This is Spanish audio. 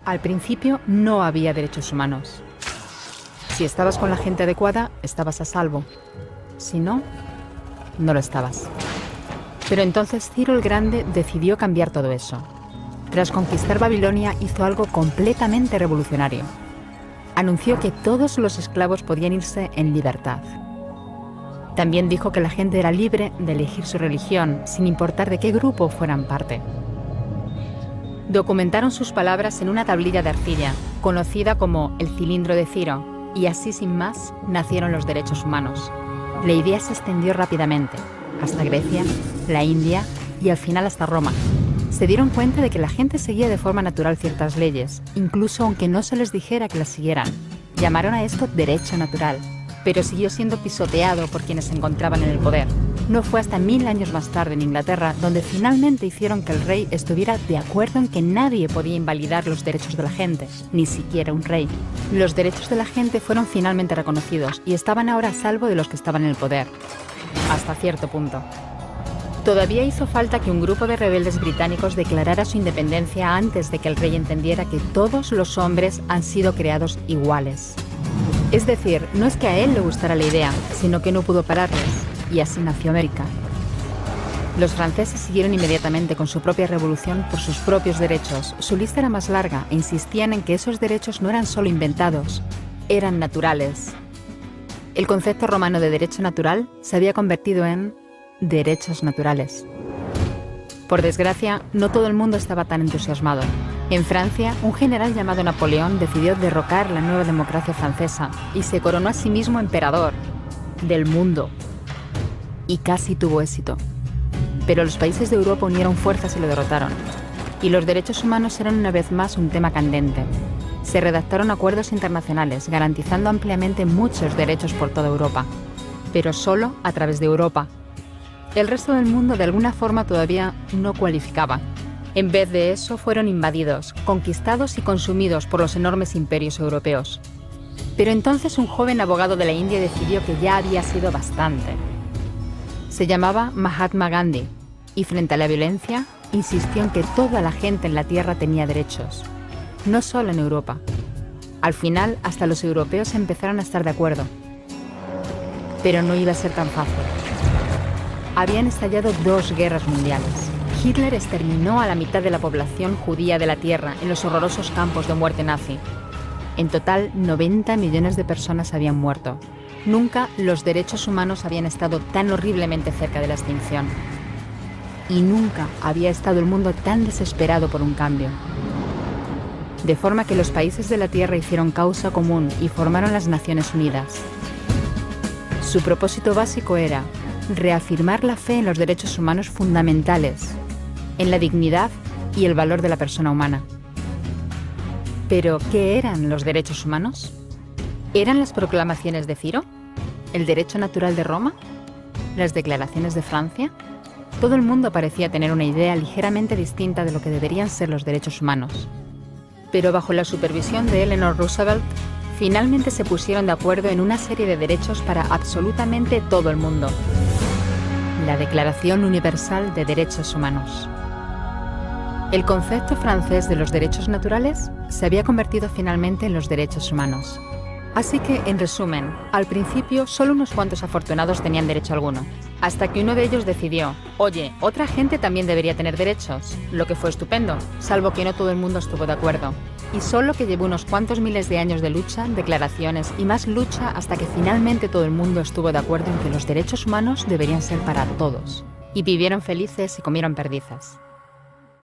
Al principio no había derechos humanos. Si estabas con la gente adecuada, estabas a salvo. Si no, no lo estabas. Pero entonces Ciro el Grande decidió cambiar todo eso. Tras conquistar Babilonia, hizo algo completamente revolucionario. Anunció que todos los esclavos podían irse en libertad. También dijo que la gente era libre de elegir su religión, sin importar de qué grupo fueran parte. Documentaron sus palabras en una tablilla de arcilla, conocida como el cilindro de Ciro, y así sin más nacieron los derechos humanos. La idea se extendió rápidamente, hasta Grecia, la India y al final hasta Roma. Se dieron cuenta de que la gente seguía de forma natural ciertas leyes, incluso aunque no se les dijera que las siguieran. Llamaron a esto derecho natural, pero siguió siendo pisoteado por quienes se encontraban en el poder. No fue hasta 1000 años más tarde en Inglaterra donde finalmente hicieron que el rey estuviera de acuerdo en que nadie podía invalidar los derechos de la gente, ni siquiera un rey. Los derechos de la gente fueron finalmente reconocidos y estaban ahora a salvo de los que estaban en el poder, hasta cierto punto. Todavía hizo falta que un grupo de rebeldes británicos declarara su independencia antes de que el rey entendiera que todos los hombres han sido creados iguales. Es decir, no es que a él le gustara la idea, sino que no pudo pararles, y así nació América. Los franceses siguieron inmediatamente con su propia revolución por sus propios derechos. Su lista era más larga e insistían en que esos derechos no eran solo inventados, eran naturales. El concepto romano de derecho natural se había convertido en derechos naturales. Por desgracia, no todo el mundo estaba tan entusiasmado. En Francia, un general llamado Napoleón decidió derrocar la nueva democracia francesa y se coronó a sí mismo emperador del mundo. Y casi tuvo éxito. Pero los países de Europa unieron fuerzas y lo derrotaron. Y los derechos humanos eran una vez más un tema candente. Se redactaron acuerdos internacionales garantizando ampliamente muchos derechos por toda Europa, pero solo a través de Europa. El resto del mundo de alguna forma todavía no cualificaba. En vez de eso fueron invadidos, conquistados y consumidos por los enormes imperios europeos. Pero entonces un joven abogado de la India decidió que ya había sido bastante. Se llamaba Mahatma Gandhi y frente a la violencia insistió en que toda la gente en la tierra tenía derechos, no solo en Europa. Al final hasta los europeos empezaron a estar de acuerdo. Pero no iba a ser tan fácil. Habían estallado 2 guerras mundiales. Hitler exterminó a la mitad de la población judía de la Tierra en los horrorosos campos de muerte nazi. En total, 90 millones de personas habían muerto. Nunca los derechos humanos habían estado tan horriblemente cerca de la extinción. Y nunca había estado el mundo tan desesperado por un cambio. De forma que los países de la Tierra hicieron causa común y formaron las Naciones Unidas. Su propósito básico era reafirmar la fe en los derechos humanos fundamentales, en la dignidad y el valor de la persona humana. ¿Pero qué eran los derechos humanos? ¿Eran las proclamaciones de Ciro? ¿El derecho natural de Roma? ¿Las declaraciones de Francia? Todo el mundo parecía tener una idea ligeramente distinta de lo que deberían ser los derechos humanos. Pero bajo la supervisión de Eleanor Roosevelt, finalmente se pusieron de acuerdo en una serie de derechos para absolutamente todo el mundo. La Declaración Universal de Derechos Humanos. El concepto francés de los derechos naturales se había convertido finalmente en los derechos humanos. Así que, en resumen, al principio solo unos cuantos afortunados tenían derecho alguno, hasta que uno de ellos decidió, oye, otra gente también debería tener derechos, lo que fue estupendo, salvo que no todo el mundo estuvo de acuerdo. Y solo que llevó unos cuantos miles de años de lucha, declaraciones y más lucha hasta que finalmente todo el mundo estuvo de acuerdo en que los derechos humanos deberían ser para todos. Y vivieron felices y comieron perdices.